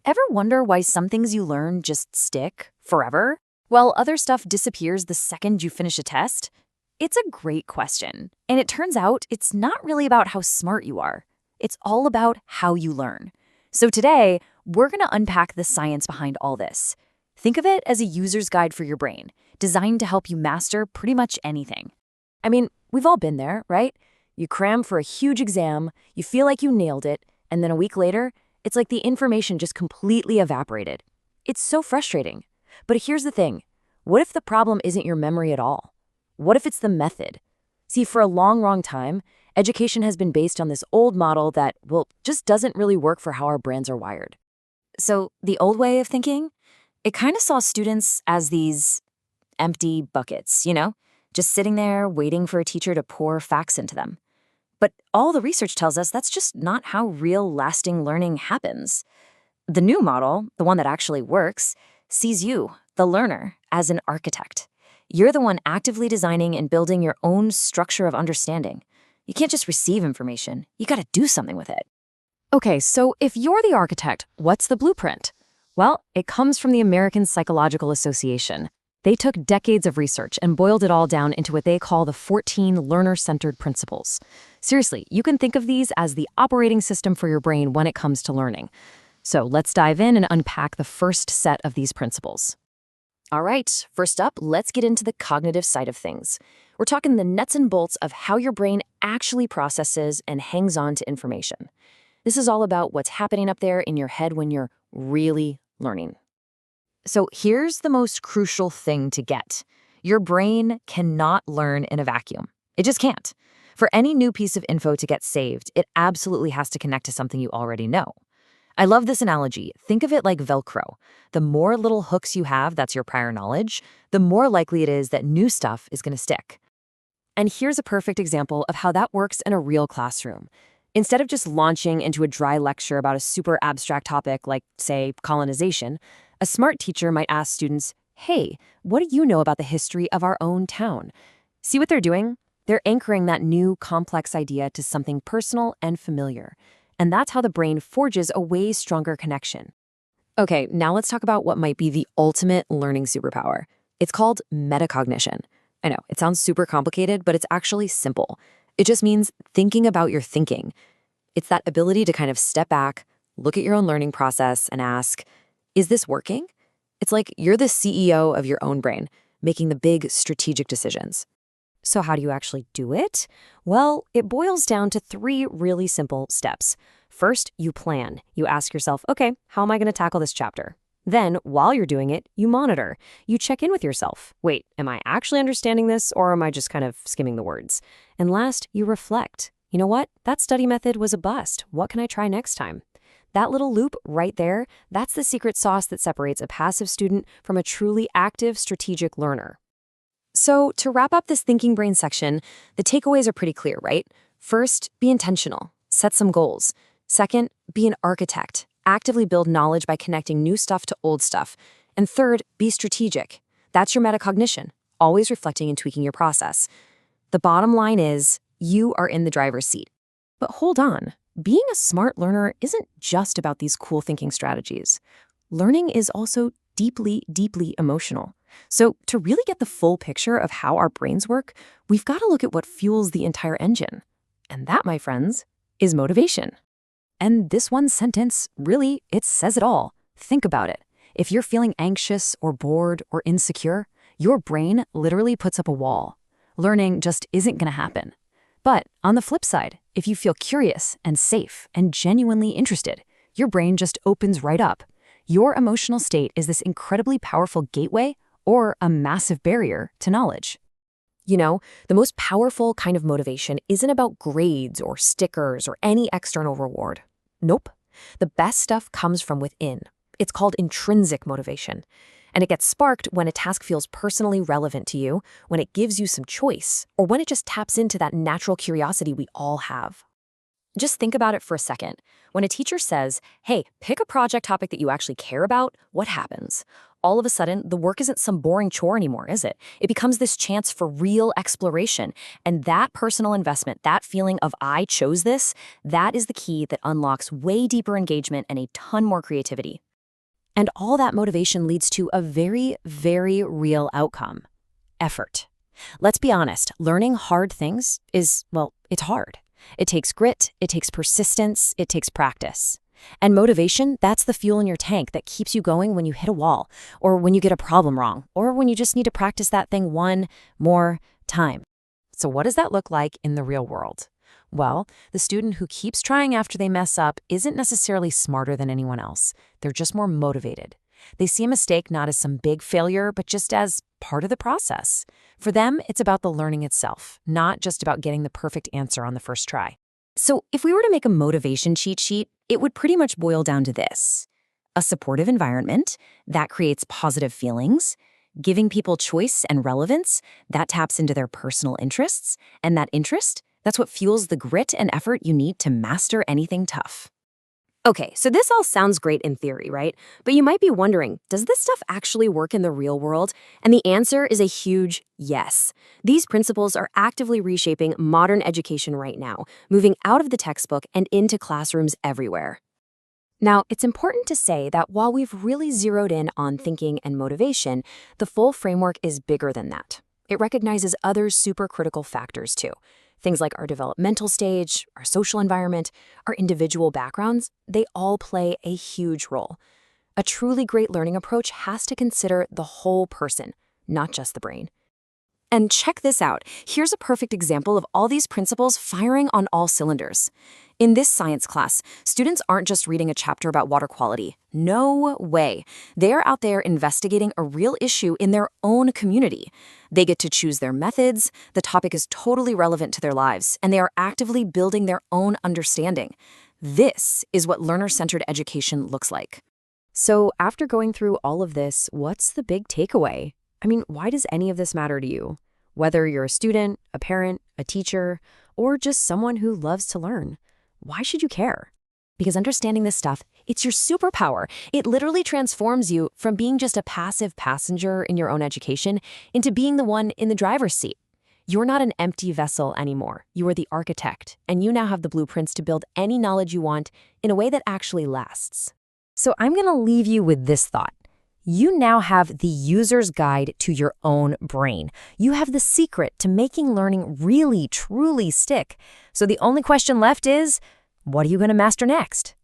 Ever wonder why some things you learn just stick forever, while other stuff disappears the second you finish a test? It's a great question, and it turns out it's not really about how smart you are. It's all about how you learn. So today, we're going to unpack the science behind all this. Think of it as a user's guide for your brain, designed to help you master pretty much anything. I mean, we've all been there, right? You cram for a huge exam, you feel like you nailed it, and then a week later, it's like the information just completely evaporated. It's so frustrating. But here's the thing. What if the problem isn't your memory at all? What if it's the method? See, for a long time, education has been based on this old model that, well, just doesn't really work for how our brains are wired. So the old way of thinking, it kind of saw students as these empty buckets, just sitting there waiting for a teacher to pour facts into them. But all the research tells us that's just not how real lasting learning happens. The new model, the one that actually works, sees you, the learner, as an architect. You're the one actively designing and building your own structure of understanding. You can't just receive information. You gotta do something with it. Okay, so if you're the architect, what's the blueprint? Well, it comes from the American Psychological Association. They took decades of research and boiled it all down into what they call the 14 learner-centered principles. Seriously, you can think of these as the operating system for your brain when it comes to learning. So let's dive in and unpack the first set of these principles. All right, first up, let's get into the cognitive side of things. We're talking the nuts and bolts of how your brain actually processes and hangs on to information. This is all about what's happening up there in your head when you're really learning. So here's the most crucial thing to get. Your brain cannot learn in a vacuum. It just can't. For any new piece of info to get saved, it absolutely has to connect to something you already know. I love this analogy. Think of it like Velcro. The more little hooks you have that's your prior knowledge, the more likely it is that new stuff is going to stick. And here's a perfect example of how that works in a real classroom. Instead of just launching into a dry lecture about a super abstract topic like, say, colonization, a smart teacher might ask students, hey, what do you know about the history of our own town? See what they're doing? They're anchoring that new, complex idea to something personal and familiar. And that's how the brain forges a way stronger connection. Okay, now let's talk about what might be the ultimate learning superpower. It's called metacognition. I know, it sounds super complicated, but it's actually simple. It just means thinking about your thinking. It's that ability to kind of step back, look at your own learning process, and ask, is this working? It's like you're the CEO of your own brain, making the big strategic decisions. So how do you actually do it? Well, it boils down to 3 really simple steps. First, you plan. You ask yourself, okay, how am I going to tackle this chapter? Then, while you're doing it, you monitor. You check in with yourself. Wait, am I actually understanding this, or am I just kind of skimming the words? And last, you reflect. You know what? That study method was a bust. What can I try next time? That little loop right there, that's the secret sauce that separates a passive student from a truly active, strategic learner. So to wrap up this thinking brain section, the takeaways are pretty clear, right? First, be intentional. Set some goals. Second, be an architect. Actively build knowledge by connecting new stuff to old stuff. And third, be strategic. That's your metacognition, always reflecting and tweaking your process. The bottom line is, you are in the driver's seat. But hold on. Being a smart learner isn't just about these cool thinking strategies. Learning is also deeply, deeply emotional. So to really get the full picture of how our brains work, we've got to look at what fuels the entire engine. And that, my friends, is motivation. And this one sentence, really, it says it all. Think about it. If you're feeling anxious or bored or insecure, your brain literally puts up a wall. Learning just isn't going to happen. But on the flip side, if you feel curious and safe and genuinely interested, your brain just opens right up. Your emotional state is this incredibly powerful gateway or a massive barrier to knowledge. You know, the most powerful kind of motivation isn't about grades or stickers or any external reward. Nope. The best stuff comes from within. It's called intrinsic motivation. And it gets sparked when a task feels personally relevant to you, when it gives you some choice, or when it just taps into that natural curiosity we all have. Just think about it for a second. When a teacher says, hey, pick a project topic that you actually care about, what happens? All of a sudden, the work isn't some boring chore anymore, is it? It becomes this chance for real exploration. And that personal investment, that feeling of I chose this, that is the key that unlocks way deeper engagement and a ton more creativity. And all that motivation leads to a very, very real outcome: effort. Let's be honest, learning hard things well, it's hard. It takes grit, it takes persistence, it takes practice. And motivation, that's the fuel in your tank that keeps you going when you hit a wall, or when you get a problem wrong, or when you just need to practice that thing one more time. So what does that look like in the real world? Well, the student who keeps trying after they mess up isn't necessarily smarter than anyone else. They're just more motivated. They see a mistake not as some big failure, but just as part of the process. For them, it's about the learning itself, not just about getting the perfect answer on the first try. So if we were to make a motivation cheat sheet, it would pretty much boil down to this: a supportive environment that creates positive feelings, giving people choice and relevance that taps into their personal interests, and that interest, that's what fuels the grit and effort you need to master anything tough. Okay, so this all sounds great in theory, right? But you might be wondering, does this stuff actually work in the real world? And the answer is a huge yes. These principles are actively reshaping modern education right now, moving out of the textbook and into classrooms everywhere. Now, it's important to say that while we've really zeroed in on thinking and motivation, the full framework is bigger than that. It recognizes other supercritical factors too. Things like our developmental stage, our social environment, our individual backgrounds, they all play a huge role. A truly great learning approach has to consider the whole person, not just the brain. And check this out. Here's a perfect example of all these principles firing on all cylinders. In this science class, students aren't just reading a chapter about water quality. No way. They're out there investigating a real issue in their own community. They get to choose their methods, the topic is totally relevant to their lives, and they are actively building their own understanding. This is what learner-centered education looks like. So after going through all of this, what's the big takeaway? I mean, why does any of this matter to you? Whether you're a student, a parent, a teacher, or just someone who loves to learn, why should you care? Because understanding this stuff, it's your superpower. It literally transforms you from being just a passive passenger in your own education into being the one in the driver's seat. You're not an empty vessel anymore. You are the architect, and you now have the blueprints to build any knowledge you want in a way that actually lasts. So I'm going to leave you with this thought. You now have the user's guide to your own brain. You have the secret to making learning really, truly stick. So the only question left is, what are you going to master next?